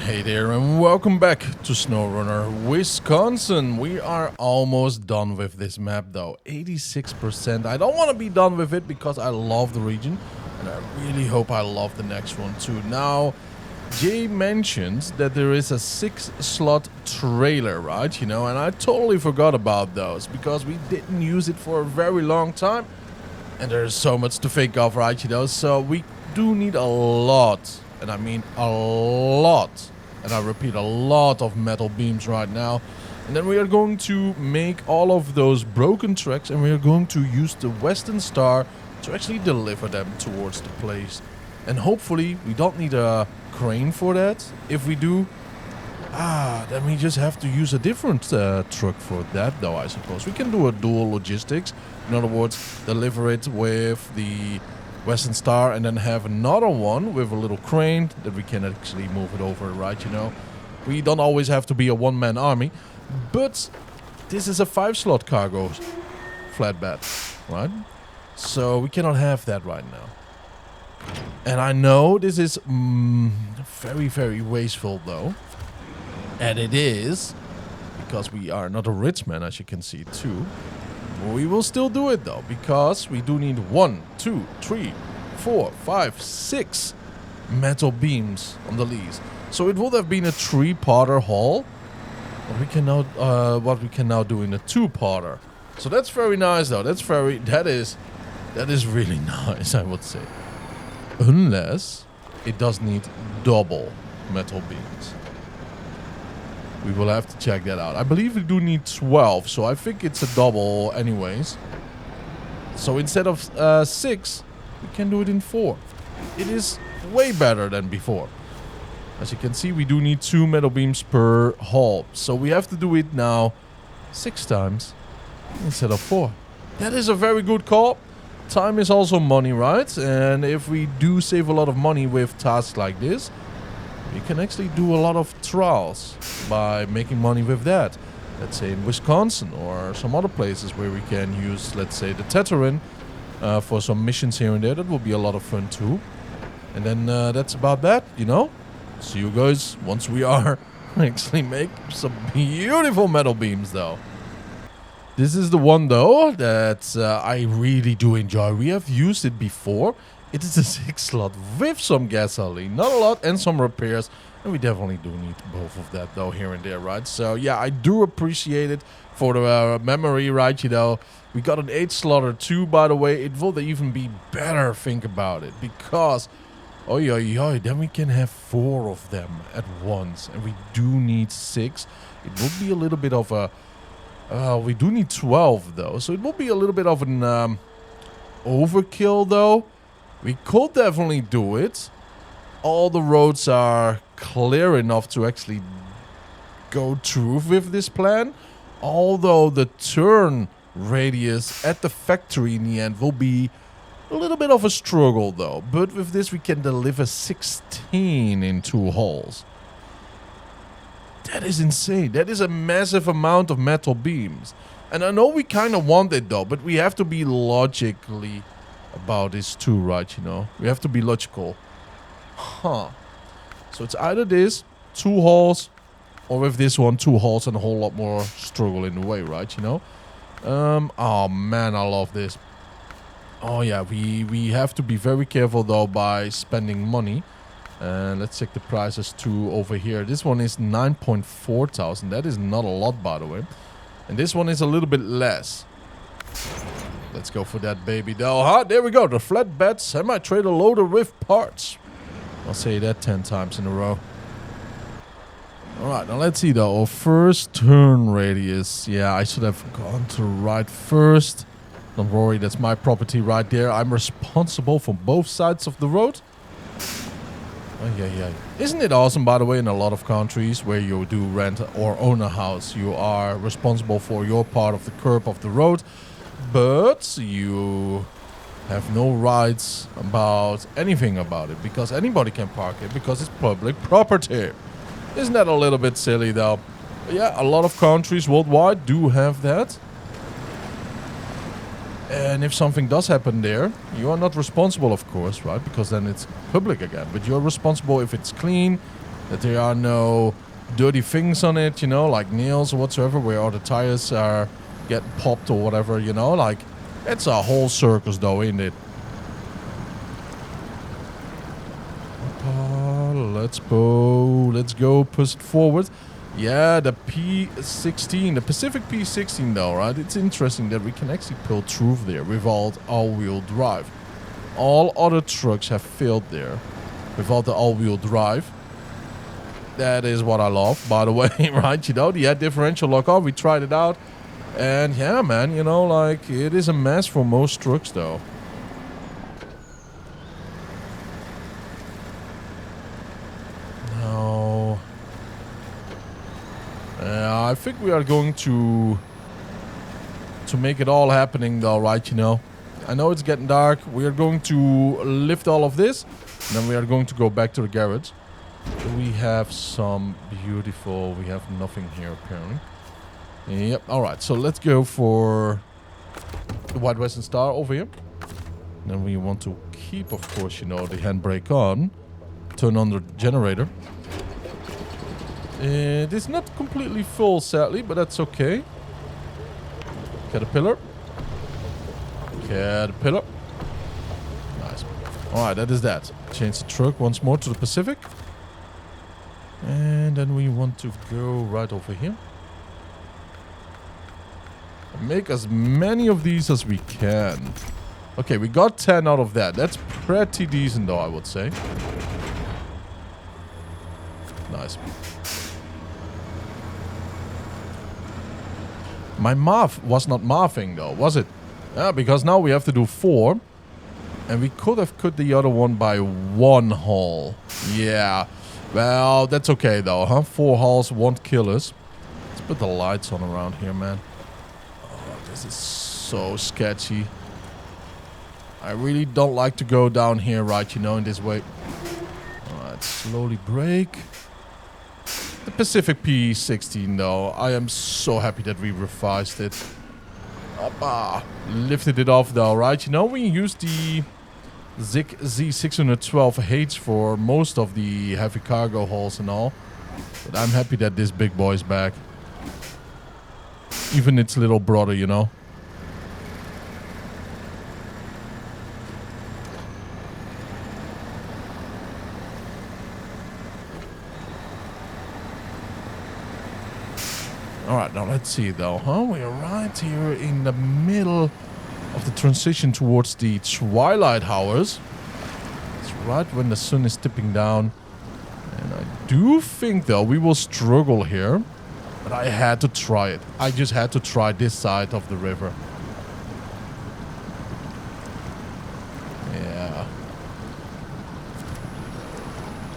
Hey there and welcome back to SnowRunner, Wisconsin. We are almost done with this map though, 86%. I don't want to be done with it because I love the region and I really hope I love the next one too. Now, Jay mentions that there is a 6-slot trailer, right? You know, and I totally forgot about those because we didn't use it for a very long time and there's so much to think of, right? You know, so we do need a lot. And I mean a lot, and I repeat a lot of metal beams right now. And then we are going to make all of those broken tracks and we are going to use the Western Star to actually deliver them towards the place. And hopefully we don't need a crane for that. If we do, then we just have to use a different truck for that though, I suppose. We can do a dual logistics. In other words, deliver it with the Western Star and then have another one with a little crane that we can actually move it over, right? You know, we don't always have to be a one-man army, but this is a 5-slot cargo flatbed, right? So we cannot have that right now. And I know this is very, very wasteful though. And it is, because we are not a rich man, as you can see too. We will still do it though, because we do need 1, 2, 3, 4, 5, 6 metal beams on the lease. So it would have been a 3-parter haul, but we can now, what we can now do in a 2-parter. So that's very nice though. That is really nice, I would say. Unless it does need double metal beams. We will have to check that out. I believe we do need 12, so I think it's a double anyways. So instead of 6, we can do it in 4. It is way better than before. As you can see, we do need 2 metal beams per haul. So we have to do it now 6 times instead of 4. That is a very good call. Time is also money, right? And if we do save a lot of money with tasks like this, we can actually do a lot of trials by making money with that. Let's say in Wisconsin or some other places where we can use, let's say, the Teterin for some missions here and there. That will be a lot of fun too. And then that's about that, you know. See you guys once we are actually make some beautiful metal beams though. This is the one though that I really do enjoy. We have used it before. It is a 6-slot with some gasoline, not a lot, and some repairs. And we definitely do need both of that though here and there, right? So yeah, I do appreciate it for the memory, right? You know, we got an 8-slotter too, by the way. It will even be better, think about it, because then we can have 4 of them at once, and we do need 6. It will be a little bit of a we do need 12 though, so it will be a little bit of an overkill though. We could definitely do it. All the roads are clear enough to actually go through with this plan. Although the turn radius at the factory in the end will be a little bit of a struggle though. But with this we can deliver 16 in 2 hauls. That is insane. That is a massive amount of metal beams. And I know we kind of want it though, but we have to be logically about this too, right? You know, we have to be logical. So it's either this 2 hauls, or with this one 2 hauls and a whole lot more struggle in the way, right? You know. Oh man, I love this. Oh yeah, we have to be very careful though by spending money. Let's check the prices too over here. This one is 9.4 thousand. That is not a lot, by the way. And this one is a little bit less. Let's go for that baby though. There we go. The flatbed semi-trailer loader with parts. I'll say that 10 times in a row. Alright, now let's see though. Our first turn radius. Yeah, I should have gone to right first. Don't worry, that's my property right there. I'm responsible for both sides of the road. Oh, yeah. Isn't it awesome, by the way, in a lot of countries where you do rent or own a house, you are responsible for your part of the curb of the road. But you have no rights about anything about it, because anybody can park it because it's public property. Isn't that a little bit silly though? But yeah, a lot of countries worldwide do have that. And if something does happen there, you are not responsible, of course, right? Because then it's public again. But you're responsible if it's clean, That there are no dirty things on it, you know, like nails or whatsoever, where all the tires are getting popped or whatever, you know, like, it's a whole circus though, ain't it? Let's go, push it forward. Yeah, the P16, the Pacific P16 though, right? It's interesting that we can actually pull through there without all-wheel drive. All other trucks have failed there without the all-wheel drive. That is what I love, by the way, right? You know, the differential lock-off, we tried it out. And yeah, man, you know, like, it is a mess for most trucks though. No. I think we are going to make it all happening though, right? You know, I know it's getting dark. We are going to lift all of this, and then we are going to go back to the garage. We have some beautiful... We have nothing here, apparently. Yep, alright. So let's go for the White Western Star over here. Then we want to keep, of course, you know, the handbrake on. Turn on the generator. It is not completely full, sadly, but that's okay. Caterpillar. Caterpillar. Nice. Alright, that is that. Change the truck once more to the Pacific. And then we want to go right over here. And make as many of these as we can. Okay, we got 10 out of that. That's pretty decent though, I would say. Nice. My math was not mathing though, was it? Yeah, because now we have to do 4. And we could have cut the other one by 1 haul. Yeah. Well, that's okay though, huh? 4 hauls won't kill us. Let's put the lights on around here, man. Oh, this is so sketchy. I really don't like to go down here, right, you know, in this way. Alright, slowly brake. The Pacific P16 though, I am so happy that we revised it. Oppa. Lifted it off though, right? You know, we used the Zig Z612H for most of the heavy cargo hauls and all. But I'm happy that this big boy's back. Even its little brother, you know. Alright, now let's see though, huh? We are right here in the middle of the transition towards the twilight hours. It's right when the sun is tipping down. And I do think though we will struggle here. But I had to try it. I just had to try this side of the river. Yeah.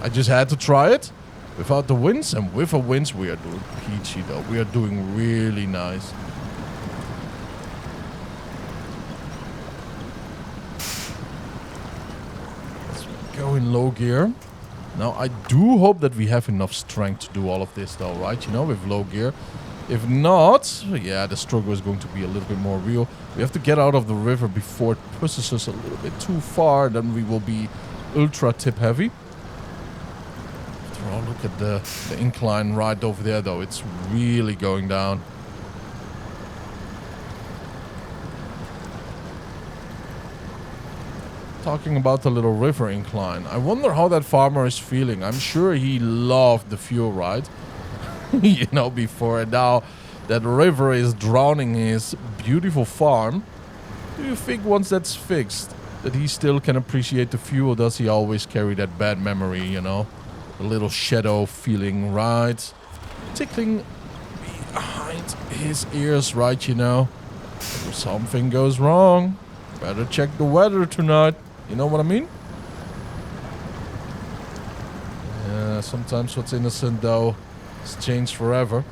I just had to try it. Without the winds, and with the winds we are doing peachy though. We are doing really nice. Let's go in low gear. Now I do hope that we have enough strength to do all of this though, right? You know, with low gear. If not, yeah, the struggle is going to be a little bit more real. We have to get out of the river before it pushes us a little bit too far. Then we will be ultra tip heavy. Oh, look at the incline right over there, though. It's really going down. Talking about the little river incline. I wonder how that farmer is feeling. I'm sure he loved the fuel ride. You know, before. And now that river is drowning his beautiful farm. Do you think once that's fixed, that he still can appreciate the fuel? Or does he always carry that bad memory, you know? A little shadow feeling, right? Tickling behind his ears, right, you know? If something goes wrong, better check the weather tonight. You know what I mean? Yeah, sometimes what's innocent, though, is changed forever.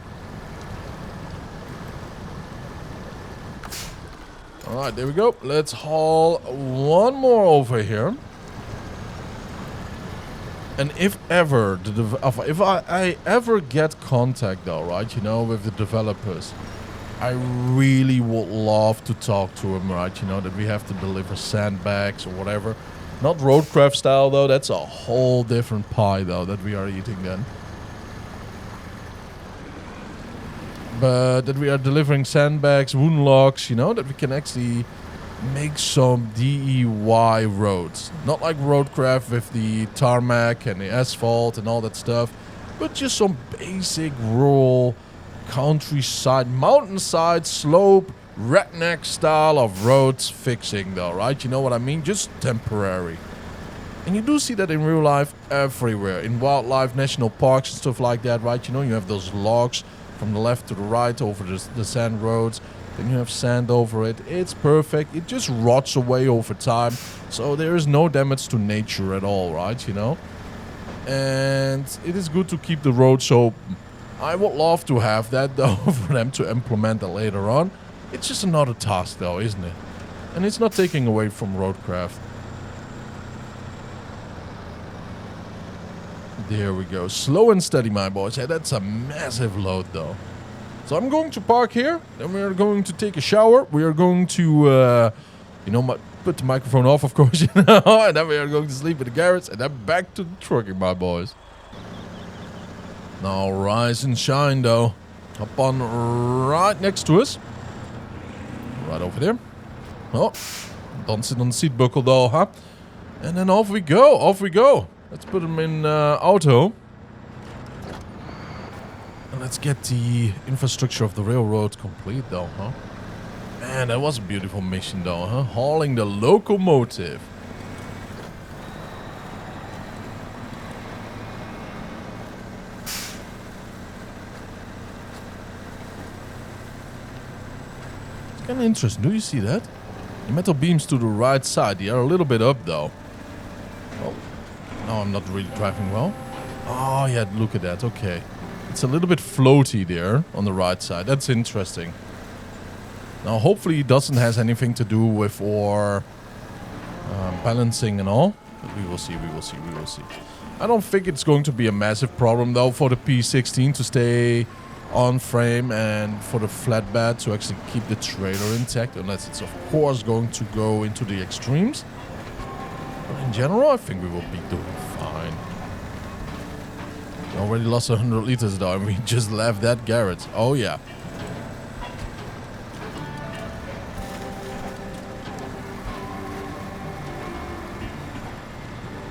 Alright, there we go. Let's haul one more over here. And if ever, if I ever get contact though, right, you know, with the developers, I really would love to talk to them, right, you know, that we have to deliver sandbags or whatever. Not roadcraft style though, that's a whole different pie though that we are eating then. but that we are delivering sandbags, wound logs, you know, that we can actually make some DIY roads. Not like roadcraft with the tarmac and the asphalt and all that stuff, but just some basic rural countryside, mountainside slope, redneck style of roads fixing though, right? You know what I mean? Just temporary. And you do see that in real life everywhere. In wildlife, national parks and stuff like that, right? You know, you have those logs from the left to the right over the sand roads. Then you have sand over it. It's perfect. It just rots away over time. So there is no damage to nature at all, right? You know? And it is good to keep the roads open. I would love to have that though for them to implement that later on. It's just another task though, isn't it? And it's not taking away from roadcraft. There we go. Slow and steady, my boys. Yeah, that's a massive load though. So I'm going to park here. Then we are going to take a shower. We are going to, put the microphone off, of course. And then we are going to sleep in the garage. And then back to the trucking, my boys. Now rise and shine though. Hop on right next to us. Right over there. Oh, don't sit on the seat buckle though, huh? And then off we go. Off we go. Let's put him in auto. And let's get the infrastructure of the railroad complete though, huh? Man, that was a beautiful mission though, huh? Hauling the locomotive. It's kind of interesting. Do you see that? The metal beams to the right side. They are a little bit up though. Oh, no, I'm not really driving well. Oh yeah, look at that. Okay. It's a little bit floaty there on the right side. That's interesting. Now, hopefully it doesn't have anything to do with our balancing and all. But we will see, we will see, we will see. I don't think it's going to be a massive problem, though, for the P16 to stay on frame and for the flatbed to actually keep the trailer intact. Unless it's, of course, going to go into the extremes. But in general, I think we will be doing fine. We already lost 100 liters, though, and we just left that garage. Oh, yeah.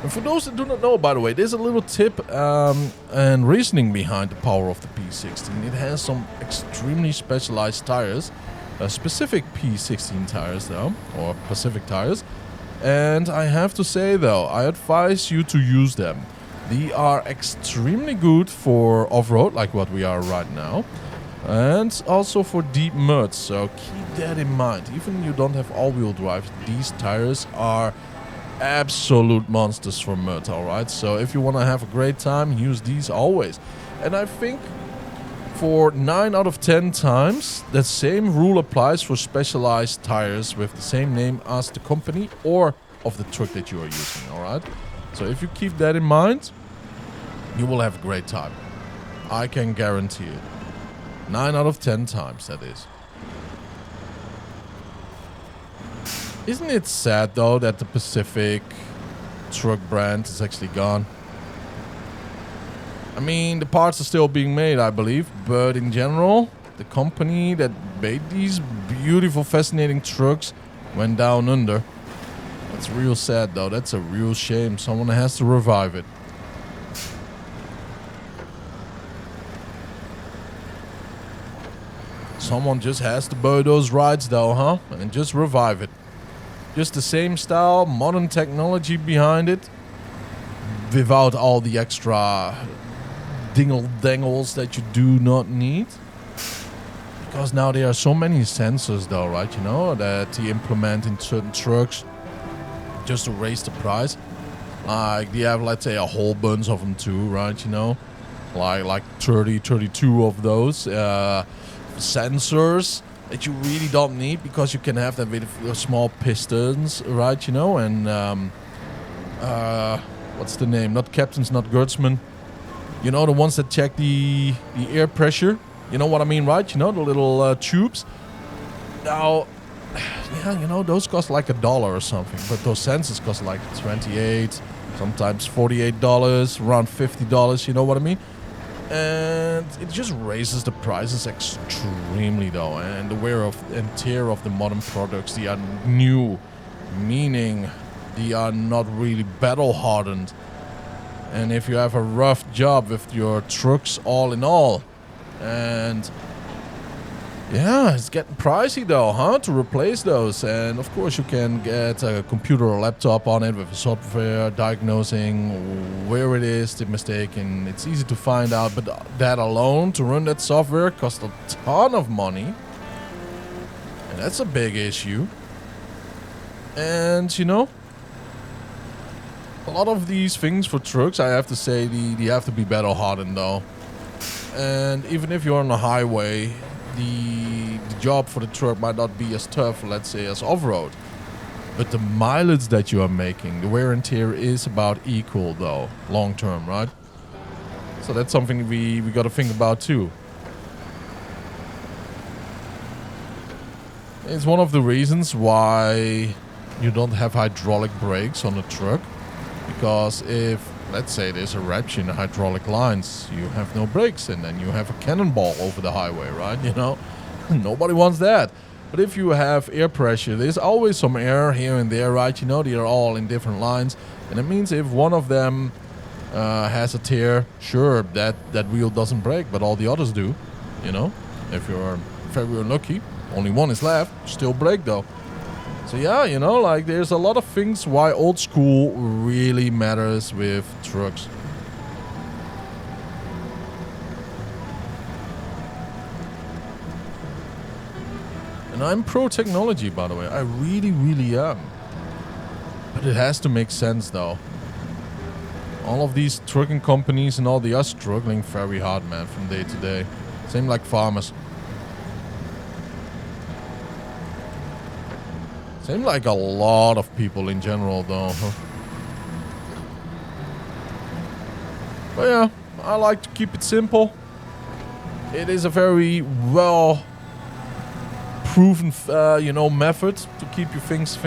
And for those that do not know, by the way, there's a little tip and reasoning behind the power of the P16. It has some extremely specialized tires, specific P16 tires though, or Pacific tires. And I have to say though, I advise you to use them. They are extremely good for off-road, like what we are right now. And also for deep mud, so keep that in mind. Even if you don't have all-wheel drive, these tires are absolute monsters for mud, alright? So if you want to have a great time, use these always. And I think for 9 out of 10 times, the same rule applies for specialized tires with the same name as the company or of the truck that you are using, alright? So if you keep that in mind, you will have a great time. I can guarantee it. 9 out of 10 times, that is. Isn't it sad, though, that the Pacific truck brand is actually gone? I mean, the parts are still being made, I believe. But in general, the company that made these beautiful, fascinating trucks went down under. That's real sad, though. That's a real shame. Someone has to revive it. Someone just has to buy those rides, though, huh? And just revive it. Just the same style, modern technology behind it, without all the extra dingle-dangles that you do not need. Because now there are so many sensors, though, right? You know, that you implement in certain trucks just to raise the price. Like, you have, let's say, a whole bunch of them too, right? You know, like 30, 32 of those sensors that you really don't need, because you can have them with small pistons, right? You know, and what's the name? Not captains, not guardsmen. You know, the ones that check the air pressure. You know what I mean, right? You know, the little tubes. Now, yeah, you know, those cost like $1 or something, but those sensors cost like $28, sometimes $48, around $50. You know what I mean? And it just raises the prices extremely though. And the wear of and tear of the modern products, they are new, meaning they are not really battle hardened. And if you have a rough job with your trucks all in all, and yeah, it's getting pricey though, huh, to replace those. And of course you can get a computer or laptop on it with a software diagnosing where it is the mistake, and it's easy to find out. But that alone, to run that software, costs a ton of money, and that's a big issue. And you know, a lot of these things for trucks, I have to say, they have to be battle hardened though. And even if you're on the highway, the job for the truck might not be as tough, let's say, as off-road. But the mileage that you are making, the wear and tear is about equal though, long term, right? So that's something we got to think about too. It's one of the reasons why you don't have hydraulic brakes on a truck. Because if, let's say, there's a rupture in the hydraulic lines, you have no brakes, and then you have a cannonball over the highway, right? You know, nobody wants that. But if you have air pressure, there's always some air here and there, right? You know, they are all in different lines. And it means if one of them has a tear, sure, that wheel doesn't break, but all the others do, you know? If you're very unlucky, only one is left, still break though. So yeah, you know, like there's a lot of things why old school really matters with trucks. And I'm pro technology, by the way. I really, really am. But it has to make sense though. All of these trucking companies and all, they are struggling very hard, man, from day to day. Same like farmers. Seem like a lot of people in general though, huh? But yeah, I like to keep it simple. It is a very well proven, you know, method to keep your things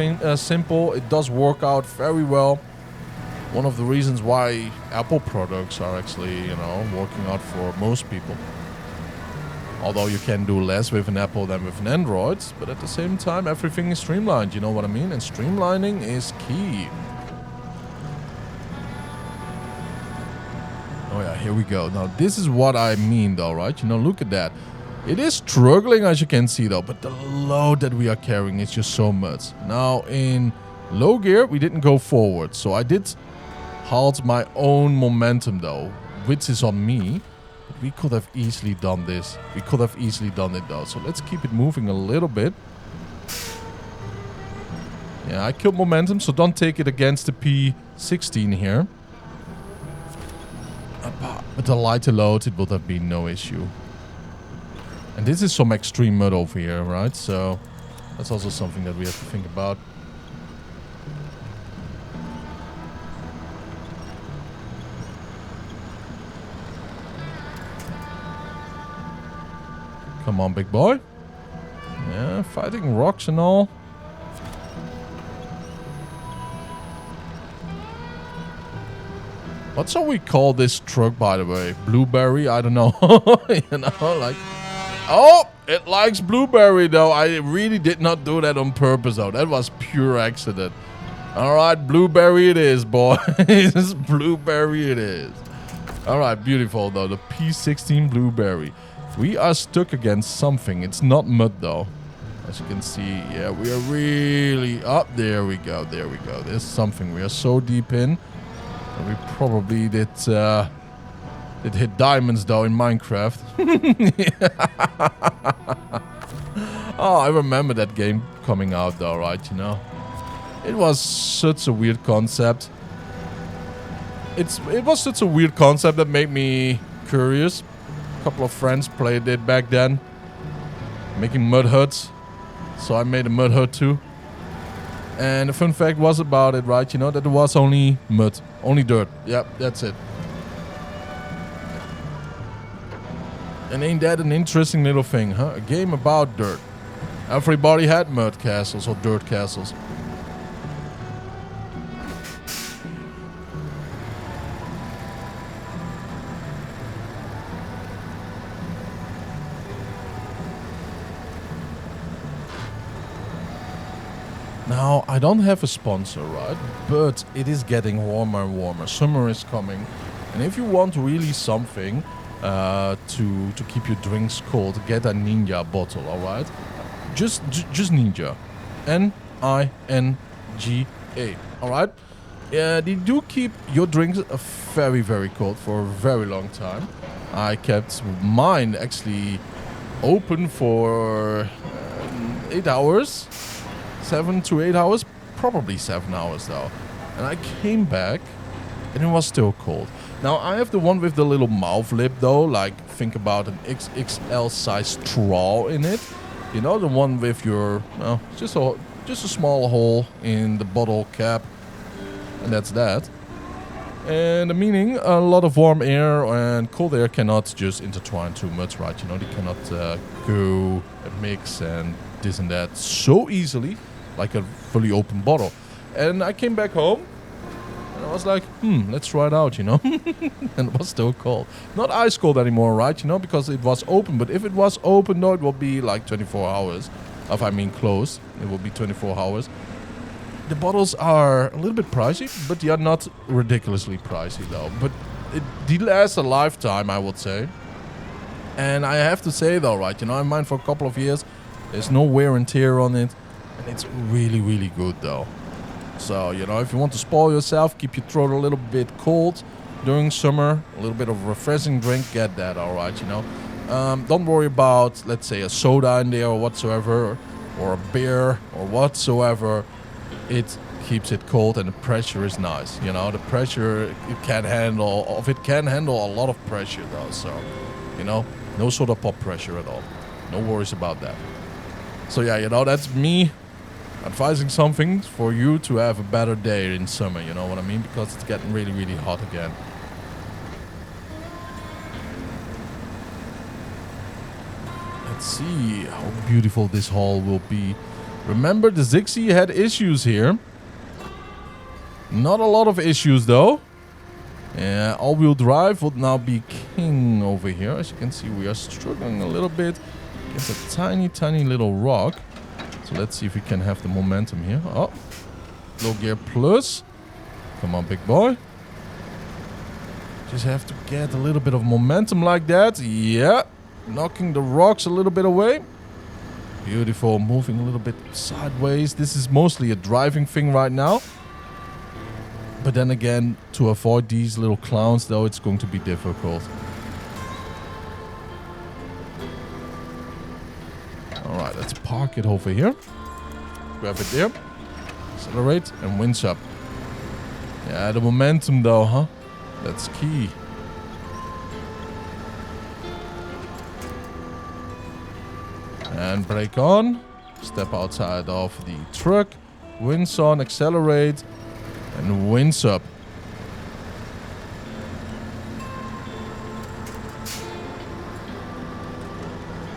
simple. It does work out very well. One of the reasons why Apple products are actually, you know, working out for most people. Although you can do less with an Apple than with an Android, but at the same time everything is streamlined, you know what I mean? And streamlining is key. Oh yeah, here we go. Now this is what I mean though, right? You know, look at that. It is struggling, as you can see though, but the load that we are carrying is just so much. Now in low gear we didn't go forward, so I did halt my own momentum though, which is on me. We could have easily done this. We could have easily done it though. So let's keep it moving a little bit. Yeah, I killed momentum, so don't take it against the P16 here. But the lighter load, it would have been no issue. And this is some extreme mud over here, right? So that's also something that we have to think about. Come on, big boy. Yeah, fighting rocks and all. What shall we call this truck, by the way? Blueberry? I don't know. You know, like... Oh, it likes blueberry, though. I really did not do that on purpose, though. That was pure accident. All right, blueberry it is, boys. Blueberry it is. All right, beautiful, though. The P16 blueberry. We are stuck against something. It's not mud, though. As you can see, yeah, we are really up. Oh, there we go. There we go. There's something. We are so deep in. And we probably did hit diamonds, though, in Minecraft. Oh, I remember that game coming out, though, right? You know, it was such a weird concept. It was such a weird concept that made me curious. Couple of friends played it back then, making mud huts, so I made a mud hut too. And the fun fact was about it, right, you know, that there was only mud, only dirt. Yep, that's it. And ain't that an interesting little thing, huh? A game about dirt. Everybody had mud castles or dirt castles. Now, I don't have a sponsor, right? But it is getting warmer and warmer. Summer is coming. And if you want really something to keep your drinks cold, get a Ninja bottle, all right? Just Ninja. Ninga, all right? They do keep your drinks very, very cold for a very long time. I kept mine actually open for 8 hours. 7 to 8 hours, probably 7 hours though. And I came back and it was still cold. Now I have the one with the little mouth lip though, like think about an XXL size straw in it. You know, the one with your, well, just a small hole in the bottle cap, and that's that. And the meaning, a lot of warm air and cold air cannot just intertwine too much, right? You know, they cannot go and mix and this and that so easily, like a fully open bottle. And I came back home and I was like, let's try it out, you know. And it was still cold. Not ice cold anymore, right? You know, because it was open. But if it was open, no, it will be like 24 hours. If I mean closed, it will be 24 hours. The bottles are a little bit pricey, but they are not ridiculously pricey though. But they last a lifetime, I would say. And I have to say though, right, you know, I have mine for a couple of years. There's no wear and tear on it. And it's really, really good though. So, you know, if you want to spoil yourself, keep your throat a little bit cold during summer, a little bit of a refreshing drink, get that, all right, you know. Don't worry about, let's say, a soda in there or whatsoever, or a beer or whatsoever. It keeps it cold and the pressure is nice. You know, the pressure, it can handle a lot of pressure though. So, you know, no sort of pop pressure at all. No worries about that. So yeah, you know, that's me advising something for you to have a better day in summer, you know what I mean? Because it's getting really, really hot again. Let's see how beautiful this hall will be. Remember, the Zixi had issues here. Not a lot of issues though. Yeah, all-wheel drive would now be king over here. As you can see, we are struggling a little bit. It's a tiny, tiny little rock. So let's see if we can have the momentum here. Oh, low gear plus. Come on, big boy. Just have to get a little bit of momentum like that. Yeah, knocking the rocks a little bit away. Beautiful, moving a little bit sideways. This is mostly a driving thing right now. But then again, to avoid these little clowns though, it's going to be difficult. Alright, let's park it over here. Grab it there. Accelerate and winch up. Yeah, the momentum though, huh? That's key. And brake on. Step outside of the truck. Winch on, accelerate. And winch up.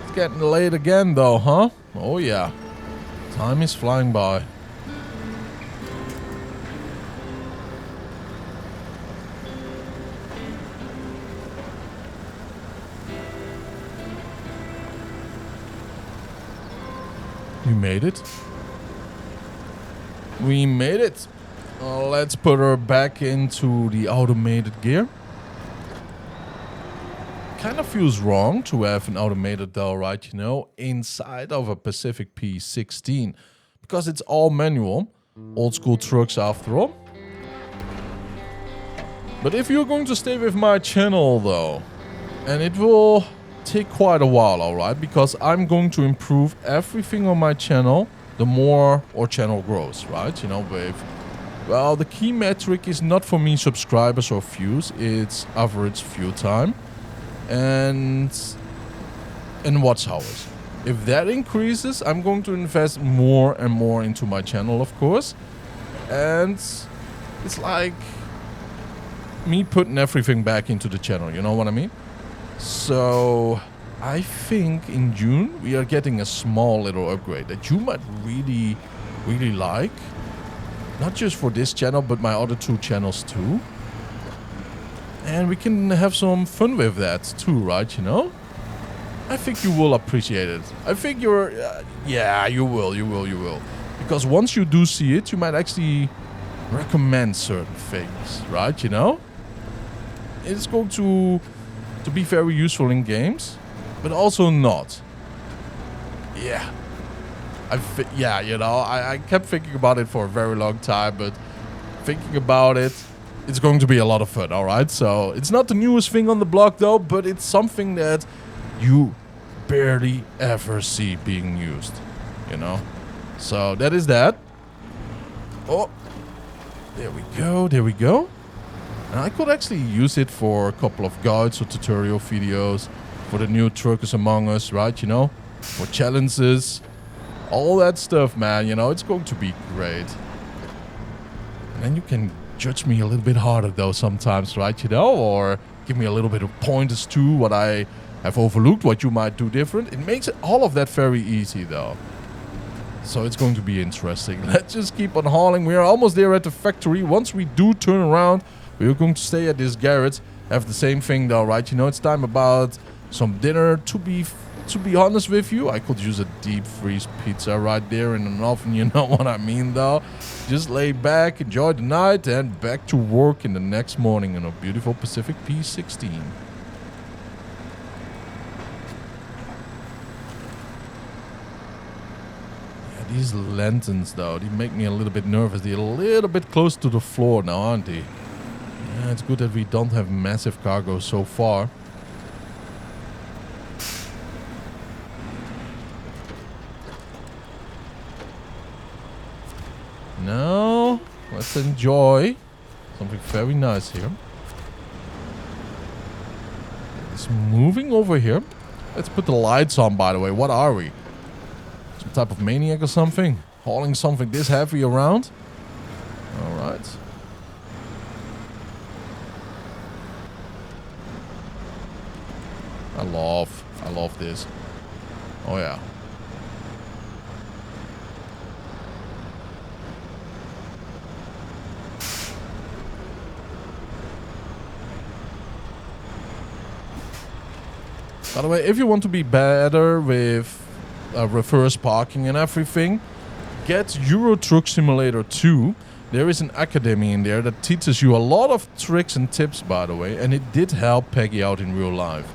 It's getting late again though, huh? Oh yeah. Time is flying by. We made it. We made it. Let's put her back into the automated gear. Kind of feels wrong to have an automated though, right? You know, inside of a Pacific P16. Because it's all manual. Old school trucks after all. But if you're going to stay with my channel though, and it will take quite a while, alright? Because I'm going to improve everything on my channel the more our channel grows, right? You know, with... Well, the key metric is not for me subscribers or views. It's average view time and watch hours. If that increases, I'm going to invest more and more into my channel, of course. And it's like me putting everything back into the channel, you know what I mean? So I think in June we are getting a small little upgrade that you might really, really like. Not just for this channel, but my other two channels too. And we can have some fun with that too, right? You know? I think you will appreciate it. I think you're... yeah, you will. Because once you do see it, you might actually recommend certain things, right? You know? It's going to be very useful in games, but also not. Yeah. Yeah, you know, I kept thinking about it for a very long time, but thinking about it, it's going to be a lot of fun, alright? So, it's not the newest thing on the block though, but it's something that you barely ever see being used, you know? So, that is that. Oh, there we go, there we go. And I could actually use it for a couple of guides or tutorial videos for the new Truckers Among Us, right? You know, for challenges, all that stuff, man. You know, it's going to be great. And then you can judge me a little bit harder, though, sometimes, right? You know, or give me a little bit of pointers to what I have overlooked, what you might do different. It makes all of that very easy, though. So it's going to be interesting. Let's just keep on hauling. We are almost there at the factory. Once we do turn around, we're going to stay at this garage. Have the same thing though, right? You know, it's time about some dinner. To be honest with you, I could use a deep freeze pizza right there in an oven. You know what I mean though? Just lay back, enjoy the night, and back to work in the next morning in a beautiful Pacific P16. These lanterns though, they make me a little bit nervous. They're a little bit close to the floor now, aren't they? Yeah, it's good that we don't have massive cargo so far. Now, let's enjoy something very nice here. It's moving over here. Let's put the lights on, by the way. What are we? Some type of maniac or something? Hauling something this heavy around? Alright. I love this. Oh yeah. By the way, if you want to be better with reverse parking and everything, get Euro Truck Simulator 2. There is an academy in there that teaches you a lot of tricks and tips, by the way, and it did help Peggy out in real life.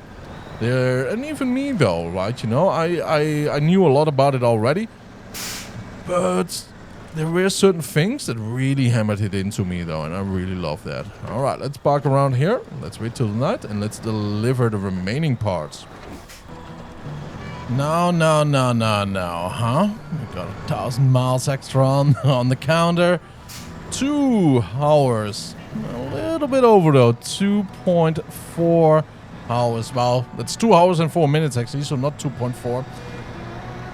And even me though, right? You know, I knew a lot about it already, but there were certain things that really hammered it into me though, and I really love that. Alright, let's park around here, let's wait till the night, and let's deliver the remaining parts. No, huh? We got 1,000 miles extra on the counter. 2 hours. A little bit over though, 2.4 hours. Well, that's 2 hours and 4 minutes actually, so not 2.4.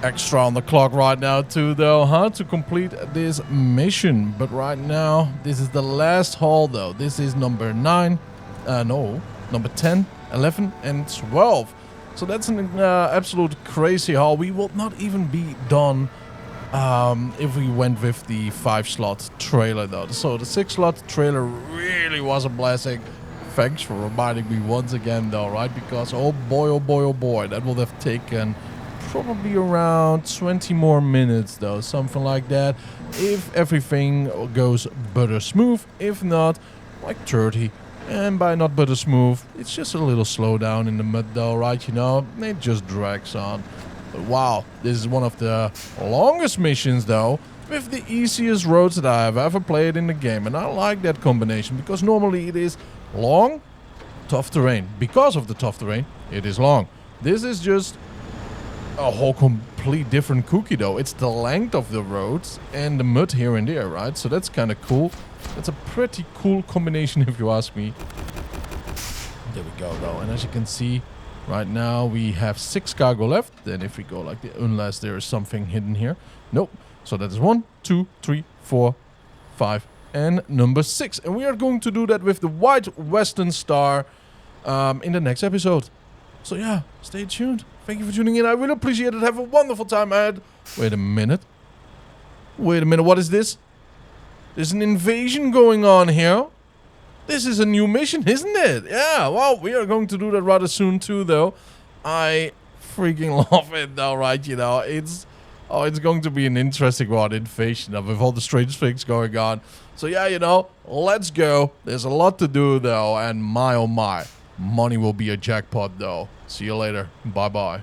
Extra on the clock right now too though, huh? To complete this mission. But right now, this is the last haul though. This is number 9. Number 10, 11 and 12. So that's an absolute crazy haul. We will not even be done if we went with the 5-slot trailer though. So the 6-slot trailer really was a blessing. Thanks for reminding me once again though, right? Because oh boy, that would have taken probably around 20 more minutes though, something like that, if everything goes butter smooth. If not, like 30. And by not butter smooth, it's just a little slowdown in the mud though, right? You know, it just drags on. But wow, this is one of the longest missions though, with the easiest roads that I have ever played in the game. And I like that combination, because normally it is long, tough terrain. Because of the tough terrain, it is long. This is just a whole complete different cookie though. It's the length of the roads and the mud here and there, right? So that's kind of cool. That's a pretty cool combination if you ask me. There we go though. And as you can see, right now we have 6 cargo left. Then if we go like this, unless there is something hidden here. Nope. So that is 1, 2, 3, 4, 5 and number 6. And we are going to do that with the White Western Star in the next episode. So yeah, stay tuned. Thank you for tuning in. I really appreciate it. Have a wonderful time ahead. Wait a minute. What is this? There's an invasion going on here. This is a new mission, isn't it? Yeah, well, we are going to do that rather soon too, though. I freaking love it, though, right? You know, it's Oh, it's going to be an interesting one, Invasion, with all the strange things going on. So yeah, you know, let's go. There's a lot to do, though, and my oh my. Money will be a jackpot, though. See you later. Bye-bye.